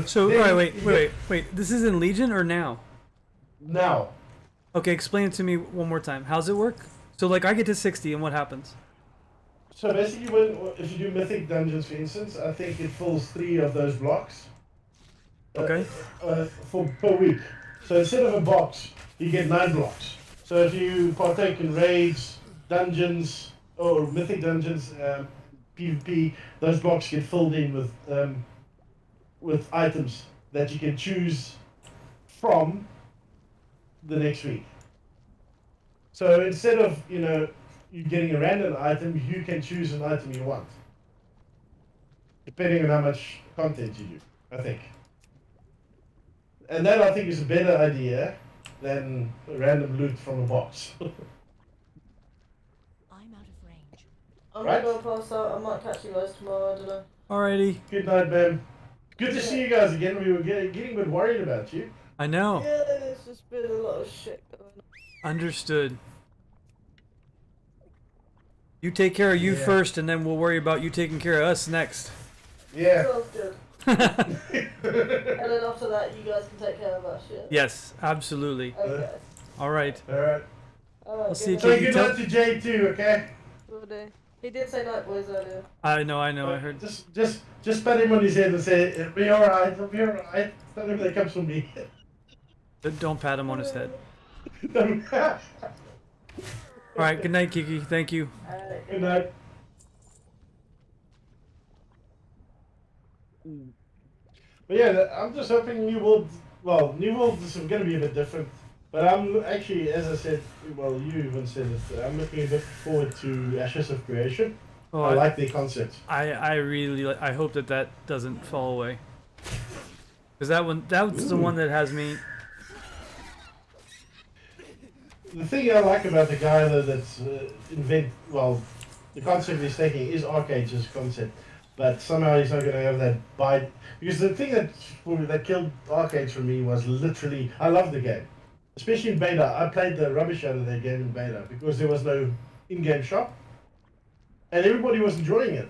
So, alright, wait. This is in Legion or now? Now. Okay, explain it to me one more time. How's it work? So, like, I get to 60, and what happens? So basically, if you do mythic dungeons, for instance, I think it fills 3 of those blocks. Okay. For per week. So instead of a box, you get 9 blocks. So if you partake in raids, dungeons, or mythic dungeons, PvP, those blocks get filled in with items that you can choose from the next week. So instead of you getting a random item, you can choose an item you want, depending on how much content you do. I think. And that I think is a better idea than random loot from a box. I'm out of range. I'm Right. gonna pass out. I might catch you guys tomorrow. I don't know. Alrighty. Good night, man. Good to see you guys again. We were getting a bit worried about you. I know. Yeah, it's just been a lot of shit going on. Understood. You take care of you Yeah. first, and then we'll worry about you taking care of us next. Yeah. Sounds good. And then after that, you guys can take care of us. Yeah. Yes, absolutely. Okay. Alright. All right. Alright. I'll see you, good So night. Kiki. good night to Jay too. Okay. Will do. He did say night, boys, earlier. I know, I heard. Just pat him on his head and say, "It'll be all right. It'll be all right." Tell him that comes from me. Don't pat him on his head. Good Alright, good night, Kiki. Thank you. Alright. night. But yeah, I'm just hoping New World. Well, New World is going to be a bit different. But I'm actually, as I said, well, you even said it. I'm looking a bit forward to Ashes of Creation. Oh, I like the concept. I really I hope that doesn't fall away. Because that was the one that has me. The thing I like about the guy though that's the concept he's taking is Arcade's concept, but somehow he's not going to have that bite. Because the thing that killed Arcade for me was literally, I love the game, especially in beta. I played the rubbish out of their game in beta because there was no in-game shop, and everybody was enjoying it.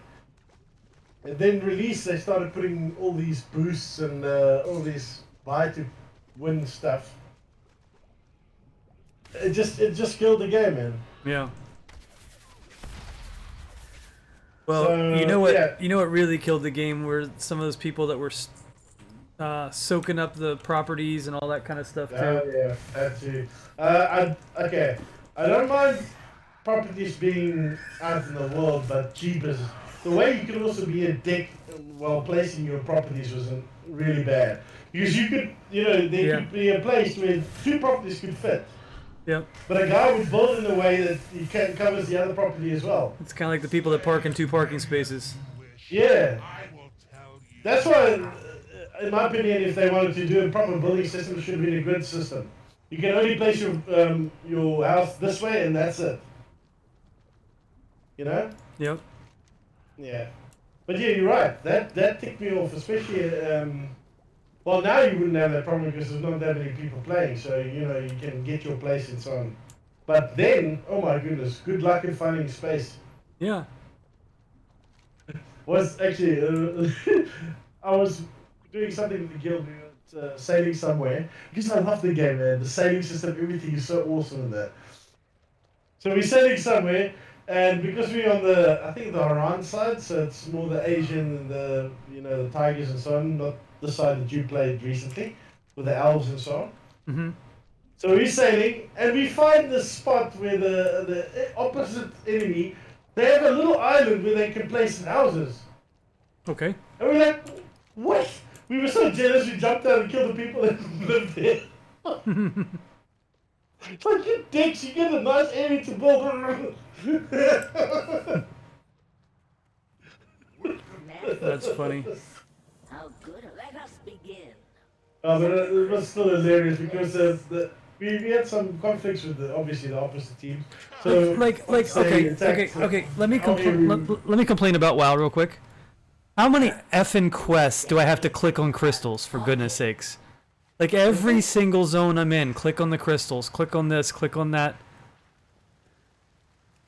And then release, they started putting all these boosts and all these buy to win stuff. It just killed the game, man. Yeah. Well, So, you know what? yeah. You know what really killed the game were some of those people that were soaking up the properties and all that kind of stuff too. Yeah, that too. Okay. I don't mind properties being out in the world, but jeepers, the way you could also be a dick while placing your properties was really bad. Because you could, there could be a place where 2 properties could fit. Yep. But a guy would build in a way that he covers the other property as well. It's kind of like the people that park in 2 parking spaces. Yeah. That's why, in my opinion, if they wanted to do a proper building system, it should be a grid system. You can only place your house this way, and that's it. You know? Yep. Yeah. But yeah, you're right. That ticked me off, especially. Well, now you wouldn't have that problem because there's not that many people playing, so you can get your place and so on. But then, oh my goodness, good luck in finding space. Yeah. Was actually, I was doing something with the guild, we were sailing somewhere because I love the game, man. The sailing system, everything is so awesome in that. So we're sailing somewhere, and because we're on the Haran side, so it's more the Asian and the tigers and so on, not the side that you played recently, with the elves and so on. Mm-hmm. So we're sailing, and we find this spot where the opposite enemy, they have a little island where they can place houses. Okay. And we're like, what? We were so jealous, we jumped out and killed the people that lived there. It's like, you dicks, you get a nice area to build. That's funny. How good. Let us begin. Oh, but it was still hilarious because we had some conflicts with obviously the opposite teams. So Okay. Let me complain about WoW real quick. How many effing quests do I have to click on crystals, for goodness sakes? Like every single zone I'm in, click on the crystals, click on this, click on that.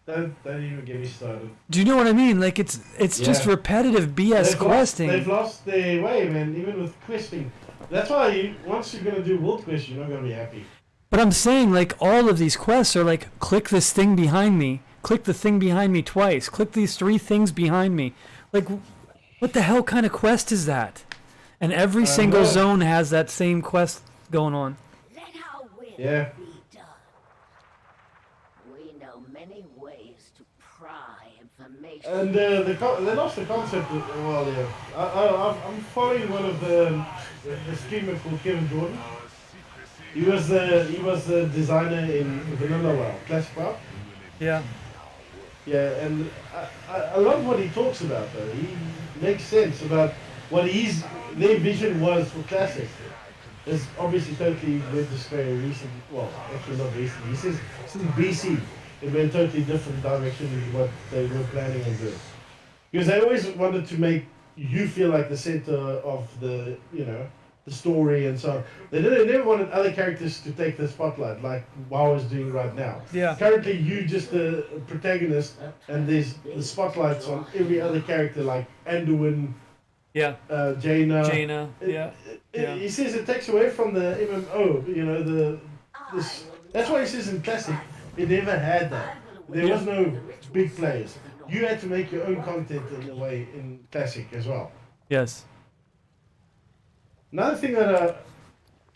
Don't even get me started. Do you know what I mean? Like it's just Yeah. repetitive BS questing. They've lost their way, man. Even with questing. That's why once you're gonna do world quest, you're not gonna be happy. But I'm saying like all of these quests are like click this thing behind me, click the thing behind me twice, click these 3 things behind me. Like what the hell kind of quest is that? And every single know. zone has that same quest going on. Let our will Yeah. be done. We know many ways to pry information. And they lost the concept. Well, yeah. I'm following one of the streamer called Kevin Jordan. He was the designer in Vanilla WoW, Classic WoW. Yeah. Yeah, and I love what he talks about though. He makes sense about what their vision was for Classic. It's obviously totally went astray recently. Well, actually not recently. He says since BC, it went totally different direction than what they were planning on doing. Because they always wanted to make you feel like the center of the the story and so on. They never wanted other characters to take the spotlight like WoW is doing right now. Yeah. Currently, you just the protagonist, and there's the spotlights on every other character like Anduin, Yeah. Jaina. Jaina. Yeah. Yeah. He says it takes away from the MMO. That's why he says in Classic, it never had that. There was no big players. You had to make your own content in a way in Classic as well. Yes. Another thing that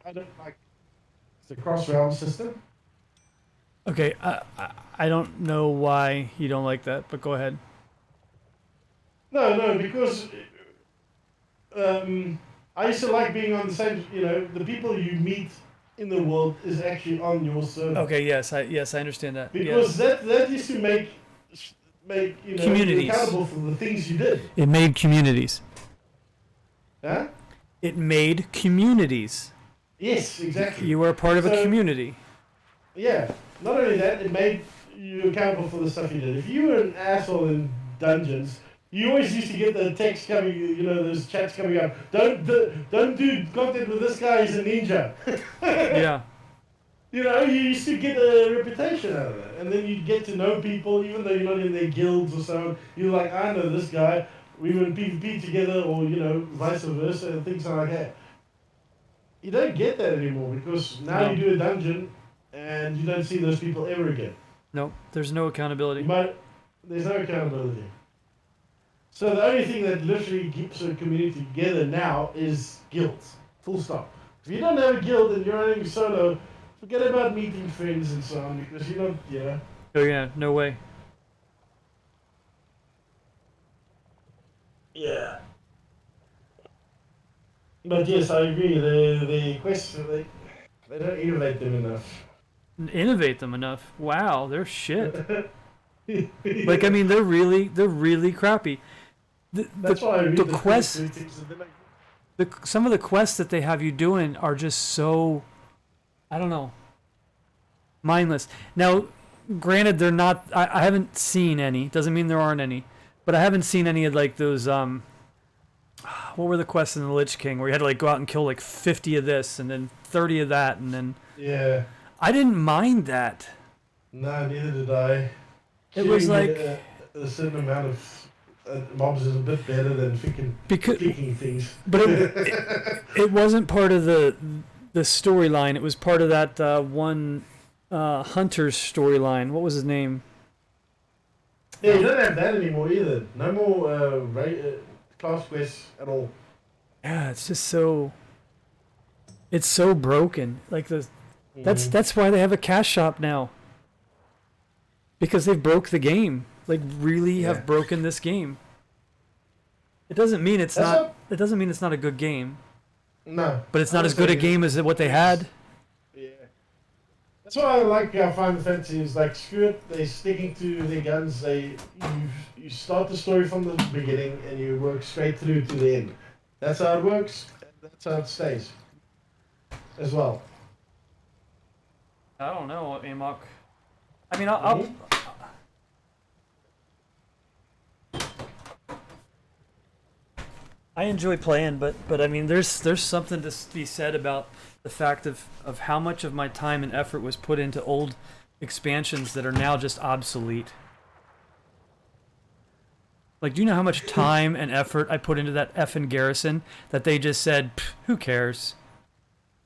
I don't like is the cross-realm system. Okay. I don't know why you don't like that, but go ahead. No, because I used to like being on the same. The people you meet in the world is actually on your server. Okay. Yes. I understand that. Because yes. that used to make Communities. you accountable for the things you did. It made communities. Huh? It made communities. Yes, exactly. You were a part of a So- community. Yeah. Not only that, it made you accountable for the stuff you did. If you were an asshole in dungeons, you always used to get the text coming, those chats coming up. Don't do content with this guy. He's a ninja. Yeah. You used to get a reputation out of that, and then you get to know people, even though you're not in their guilds or so. You're like, I know this guy. We were in PvP together, or vice versa, and things like that. You don't get that anymore because now No. you do a dungeon, and you don't see those people ever again. No, there's no accountability. There's no accountability. So the only thing that literally keeps a community together now is guilds. Full stop. If you don't have a guild and you're running solo, forget about meeting friends and so on because you don't. Yeah. Oh yeah, no way. Yeah. But yes, I agree. The quests they don't innovate them enough. Innovate them enough. Wow, they're shit. Like I mean, they're really crappy. That's why I read the the quests, things that they're like, some of the quests that they have you doing are just so, I don't know, mindless. Now, granted, they're not. I haven't seen any. Doesn't mean there aren't any, but I haven't seen any of like those. What were the quests in the Lich King where you had to like go out and kill like 50 of this and then 30 of that and then. Yeah. I didn't mind that. No, neither did I. It was Killing like a certain amount of mobs is a bit better than picking things. But it wasn't part of the storyline. It was part of that one Hunter's storyline. What was his name? Yeah, you don't have that anymore either. No more class quests at all. Yeah, it's just so. It's so broken. Like that's why they have a cash shop now. Because they've broke the game. Like really have broken this game. It doesn't mean it's not. It doesn't mean it's not a good game. No. But it's not as good a game as what they had. Yeah. That's why I like Final Fantasy is like screw it. They're sticking to their guns. You start the story from the beginning and you work straight through to the end. That's how it works. And that's how it stays. As well. I don't know, Amok. I mean, I'll I enjoy playing, but I mean, there's something to be said about the fact of how much of my time and effort was put into old expansions that are now just obsolete. Like, do you know how much time and effort I put into that effing garrison that they just said, "Who cares?"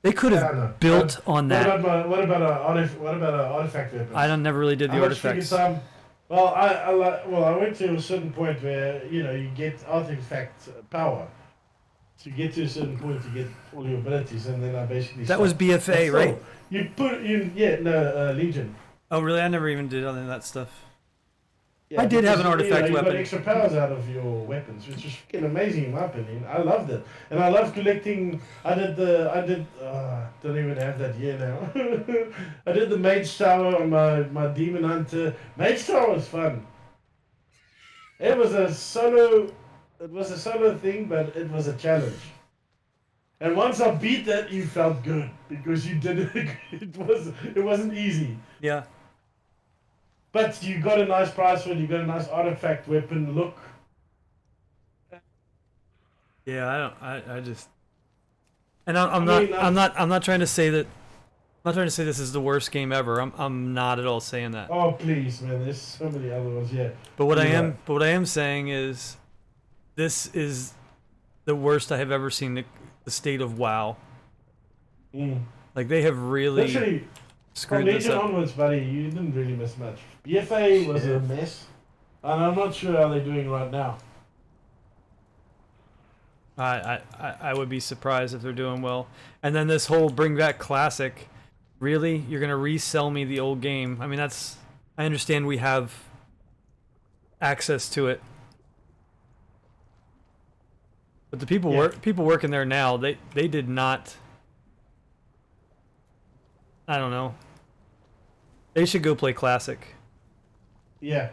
They could Yeah, I know. have built on that. What about a artifact weapons? I don't never really did the How much freaking artifacts. time? Well, I went to a certain point where you get artifact power. So you get to a certain point to get all your abilities, and then I basically That was stopped. BFA, But still, right? You put in Legion. Oh, really? I never even did any of that stuff. Yeah, I did have because, an artifact you weapon. got extra powers out of your weapons, which was freaking amazing in my opinion. I loved it, and I love collecting. I did. Don't even have that here now. I did the Mage Tower on my Demon Hunter. Mage Tower was fun. It was a solo. It was a solo thing, but it was a challenge. And once I beat that, you felt good because you did it. It wasn't easy. Yeah. But you got a nice price for it. You got a nice artifact weapon look. Yeah, I don't. I just. And I'm I mean, I'm not trying to say that. I'm not trying to say this is the worst game ever. I'm not at all saying that. Oh please, man! There's so many other ones. Yeah. But what Yeah. what I am saying is, this is the worst I have ever seen the state of WoW. Mm. Like they have really Literally, from screwed this Legion up. onwards, buddy, you didn't really miss much. BFA was a mess, and I'm not sure how they're doing right now. I would be surprised if they're doing well. And then this whole bring back classic, really? You're gonna resell me the old game? I mean, that's. I understand we have access to it, but the people Yeah. people working there now, they did not. I don't know. They should go play classic. Yeah,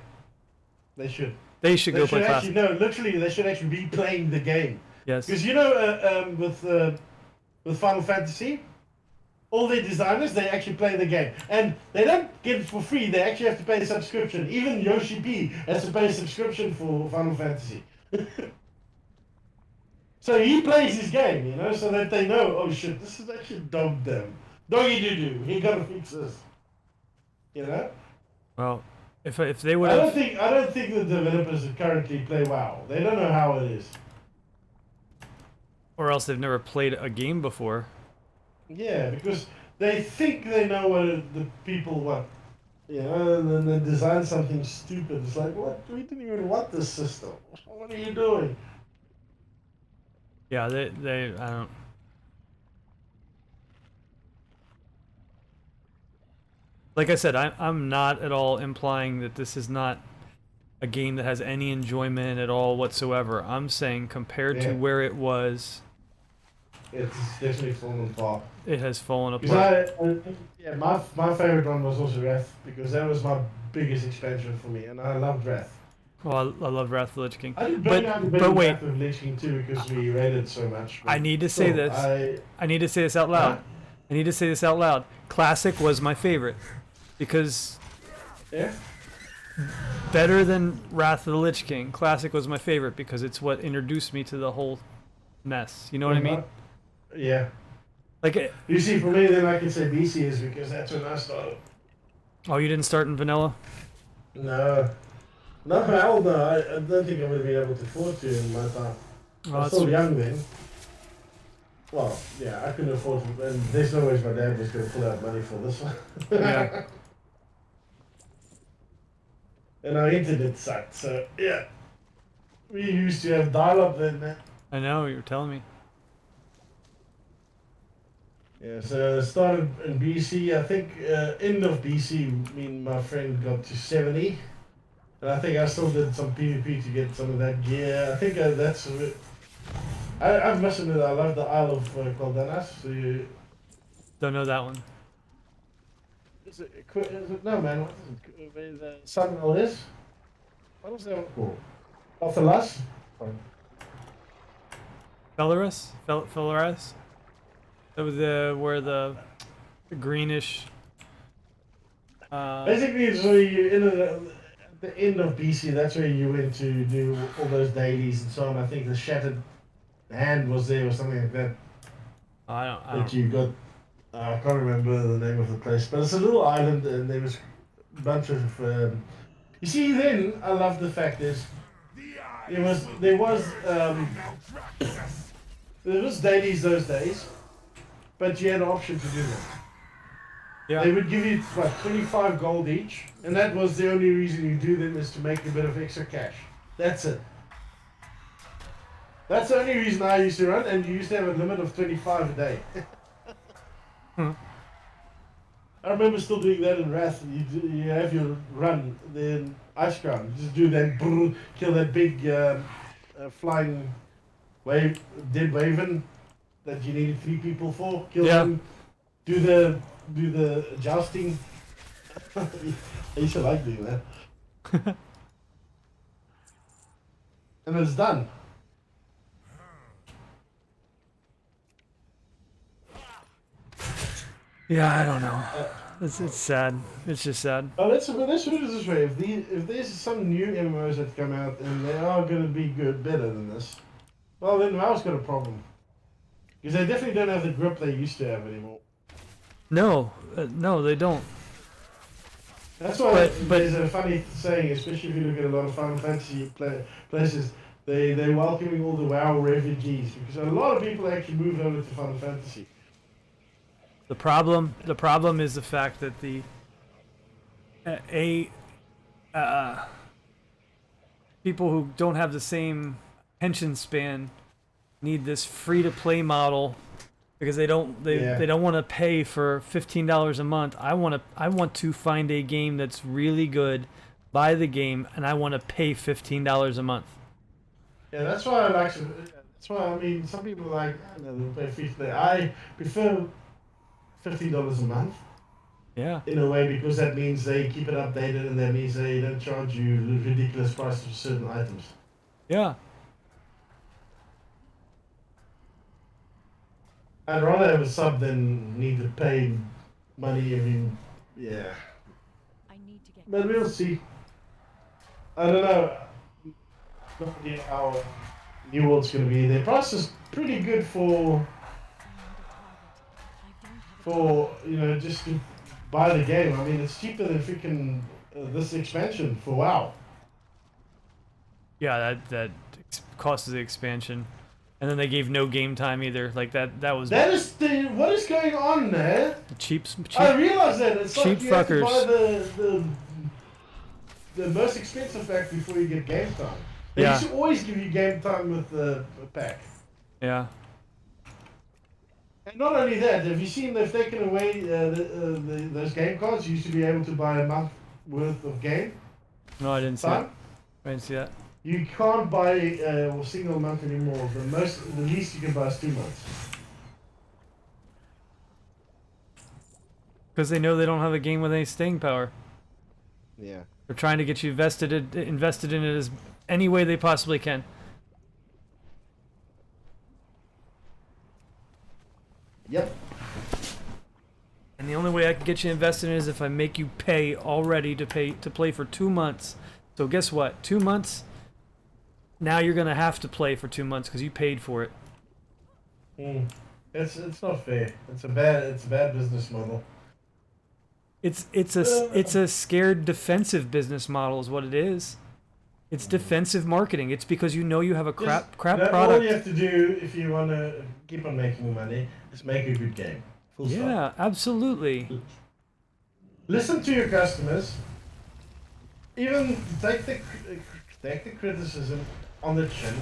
they should. They should They go should play actually classic. no. Literally, they should actually be playing the game. Yes. Because with Final Fantasy, all their designers they actually play the game, and they don't get it for free. They actually have to pay a subscription. Even Yoshi P has to pay a subscription for Final Fantasy. So he plays his game, so that they know. Oh shit, this is actually dog them. Doggy doo doo. He gotta fix this. Well, if they would I have. don't think the developers that currently play WoW. They don't know how it is. Or else they've never played a game before. Yeah, because they think they know what the people want. And then they design something stupid. It's like, what? We didn't even want this system. What are you doing? Yeah, they I don't. Like I said, I'm not at all implying that this is not a game that has any enjoyment at all whatsoever. I'm saying compared to Yeah. where it was, It's definitely fallen apart. it has fallen apart. Because my favorite one was also Wrath, because that was my biggest expansion for me, and I loved Wrath. Well, I love Wrath of the Lich King. I did burn out the But wait, Wrath of Lich King too, because we raided so much. I need to say Still, this. I need to say this out loud. Huh? I need to say this out loud. Classic was my favorite because Yeah? better than Wrath of the Lich King. Classic was my favorite because it's what introduced me to the whole mess. You know what I mean? Yeah. Like, You see, for me, then I can say BC is because that's when I started. oh, you didn't start in vanilla? No. Not hell, no. I don't think I would have been able to afford to in my time. Oh, I was still young then. Well, yeah, I couldn't afford to, and there's no way my dad was going to pull out money for this one. Yeah. And our internet sucked, so yeah. We used to have dial-up then, man. I know, you were telling me. Yeah, so I started in BC. I think end of BC, me and my friend got to 70. And I think I still did some PvP to get some of that gear. I think that's a bit... I must admit, I love the Isle of Caldanas. So you... Don't know that one. Is it... No, man. What is it? Where the Sun is? What was that one called? Othalas? Belarus? Belarus? That was where the greenish. Basically, it's where you at the end of BC. That's where you went to do all those dailies and so on. I think the Shattered Hand was there or something like that. I That don't. you got. I can't remember the name of the place, but it's a little island, and there was a bunch of. You see, then I love the fact is there was dailies those days, but you had an option to do them. Yeah. They would give you what 25 gold each, and that was the only reason you do them is to make a bit of extra cash. That's it. That's the only reason I used to run, and you used to have a limit of 25 a day. I remember still doing that in Wrath. You have your run, then ice crown. Just do that, brrr, kill that big flying dead raven that you needed 3 people for. Kill them. Do the jousting. I used to like doing that. And it's done. Yeah, I don't know. It's sad. It's just sad. Oh, let's put it this way: if there's some new MMOs that come out and they are going to be better than this, well then WoW's got a problem because they definitely don't have the grip they used to have anymore. No, no, they don't. That's why But there's a funny saying, especially if you look at a lot of Final Fantasy places, they're welcoming all the WoW refugees because a lot of people actually moved over to Final Fantasy. the problem is the fact that the people who don't have the same pension span need this free to play model because they don't want to pay for $15 a month. I want to find a game that's really good, buy the game, and I want to pay $15 a month. Yeah, that's why I like. That's why I mean, some people like they'll pay $50. I prefer $50 a month. Yeah. In a way, because that means they keep it updated, and that means they don't charge you ridiculous prices for certain items. Yeah. I'd rather have a sub than need to pay money. I mean, yeah. But we'll see. I don't know. No idea how New World's going to be. Their price is pretty good for just to buy the game. I mean, it's cheaper than freaking this expansion for WoW. Yeah, that cost of the expansion. And then they gave no game time either. Like that was What is going on there? cheap. I realize that it's cheap like you have to fuckers. buy the most expensive pack before you get game time. They Yeah. used to always give you game time with the pack. Yeah. And not only that, have you seen they've taken away those game cards? You used to be able to buy a month worth of game No, I didn't see that. time. I didn't see that. You can't buy a single month anymore. The least you can buy is 2 months. Because they know they don't have a game with any staying power. Yeah. They're trying to get you invested in it as any way they possibly can. Yep. And the only way I can get you invested in it is if I make you pay already to play for 2 months. So guess what? 2 months. Now you're gonna have to play for 2 months because you paid for it. It's not fair. It's a bad business model. It's a scared defensive business model is what it is. It's defensive marketing. It's because you know you have a crap product. All you have to do if you want to keep on making money is make a good game. Full stop. Yeah, absolutely. Listen to your customers. Even take the criticism on the chin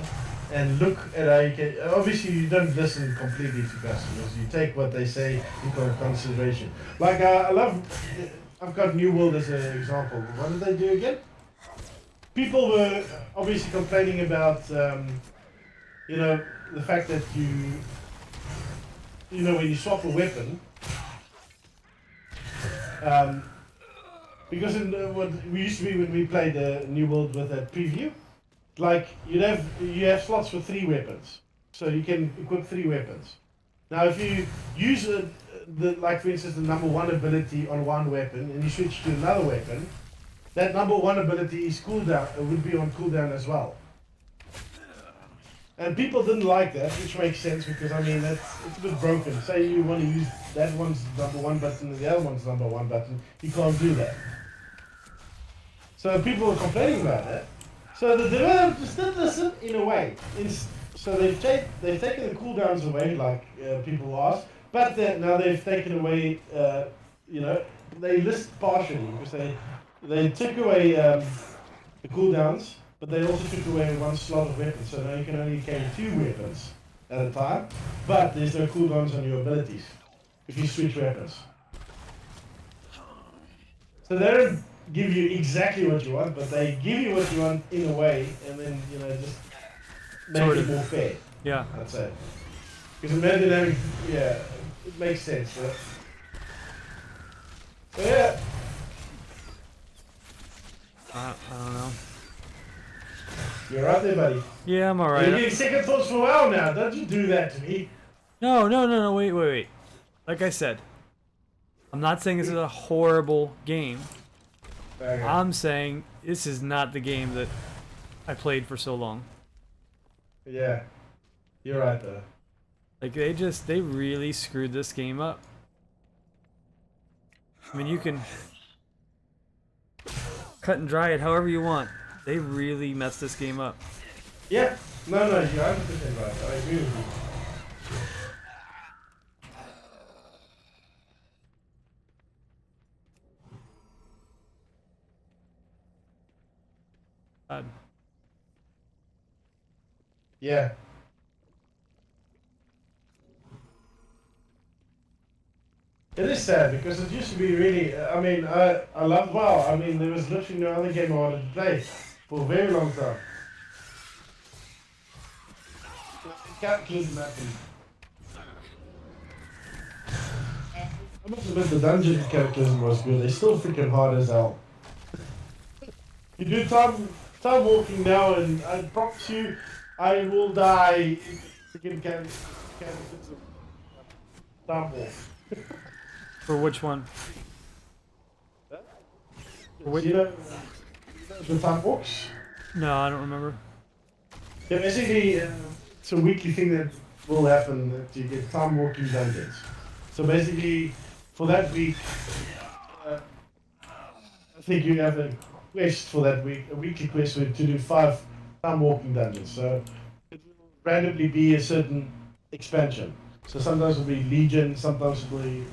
and look at how you can. Obviously, you don't listen completely to customers. You take what they say into consideration. Like I've got New World as an example. What did they do again? People were obviously complaining about, the fact that when you swap a weapon, because in what we used to be when we played the New World with that preview, like you have slots for 3 weapons, so you can equip 3 weapons. Now, if you use like for instance the number 1 ability on one weapon and you switch to another weapon, that number 1 ability is would be on cooldown as well. And people didn't like that, which makes sense because I mean it's a bit broken. Say you want to use that one's number 1 button and the other one's number 1 button, you can't do that. So people were complaining about that. So the developers did this in a way. So they've taken the cooldowns away, like people ask, but now they've taken away, you know, they list partially because they took away the cooldowns, but they also took away one slot of weapons. So now you can only carry 2 weapons at a time, but there's no cooldowns on your abilities if you switch weapons. So they don't give you exactly what you want, but they give you what you want in a way, and then just make Sort it of. more fair. Yeah. I'd say. Because imagine having, yeah, it makes sense. So yeah, I don't know. you're right there, buddy. Yeah, I'm You're alright. getting second thoughts for a while now. Don't you do that to me? No. Wait. Like I said, I'm not saying this is a horrible game. Okay. I'm saying this is not the game that I played for so long. Yeah, you're right though. Like they really screwed this game up. I mean, you can cut and dry it however you want. They really messed this game up. Yeah, no, you're 100% right. I agree with you. God. Yeah. It is sad because it used to be really. I mean, I loved WoW. I mean, there was literally no other game I wanted to play for a very long time. Cataclysm happened. I must admit, the dungeon in Cataclysm was good. They're still freaking hard as hell. You do time walking now, and I promise you, I will die. Freaking Cataclysm. Time walk. For which one? Do you know the time walks? No, I don't remember. Yeah, basically, it's a weekly thing that will happen that you get time walking dungeons. So basically, for that week, I think you have a quest for that week, a weekly quest to do 5 time walking dungeons. So it will randomly be a certain expansion. So sometimes it'll be Legion, sometimes it'll be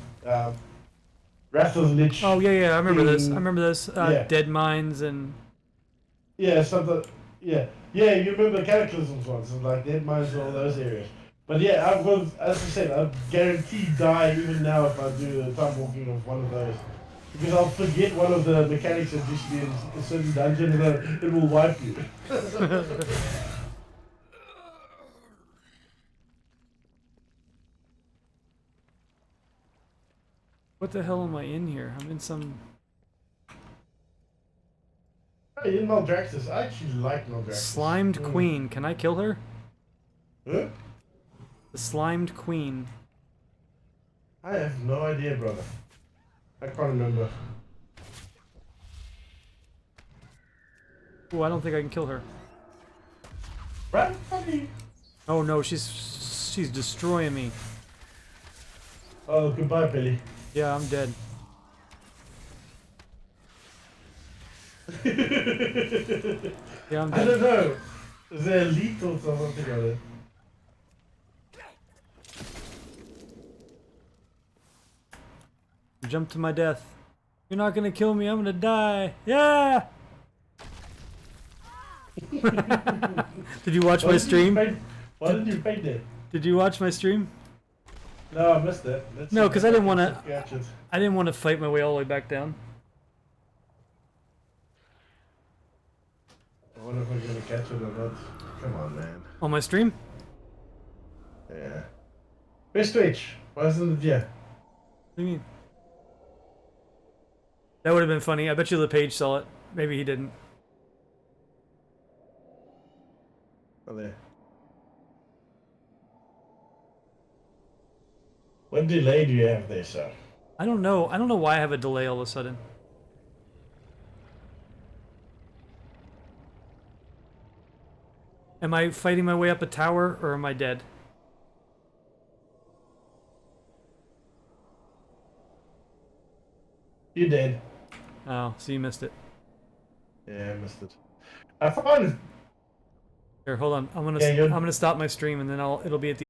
Wrath of the Lich. Oh yeah, I remember this. I King. remember this. Yeah. Dead Mines and Yeah, something. Yeah, you remember Cataclysms ones, and like Dead Mines and all those areas. But yeah, I will, as I said, I'll guaranteed die even now if I do the time walking of one of those. Because I'll forget one of the mechanics that used to be in a certain dungeon, and then it will wipe you. what the hell am I in here? I'm in some. Hey, in Maldraxxus, I actually like Maldraxxus. Slimed Queen. Can I kill her? Huh? The Slimed Queen. I have no idea, brother. I can't remember. Oh, I don't think I can kill her. Right? Buddy? Oh no, she's destroying me. Oh, goodbye, Billy. Yeah, I'm dead. Yeah, I'm I dead. don't know. Is there lethal or something on it? Jump to my death. You're not gonna kill me. I'm gonna die. Yeah. Did you watch my stream? Why did you paint it? Did you watch my stream? No, I missed it. No, 'cause I didn't wanna- Catch it. I didn't want to fight my way all the way back down. I wonder if I'm gonna catch it or not. Come on, man. On my stream? Yeah. Where's Twitch? Why isn't it here? What do you mean? That would have been funny. I bet you the page saw it. Maybe he didn't. Oh, there. What delay do you have there, sir? I don't know. I don't know why I have a delay all of a sudden. Am I fighting my way up a tower or am I dead? You did. Oh, so you missed it. Yeah, I missed it. I find it. Here, hold on. I'm Yeah, you're- gonna stop my stream and then it'll be at the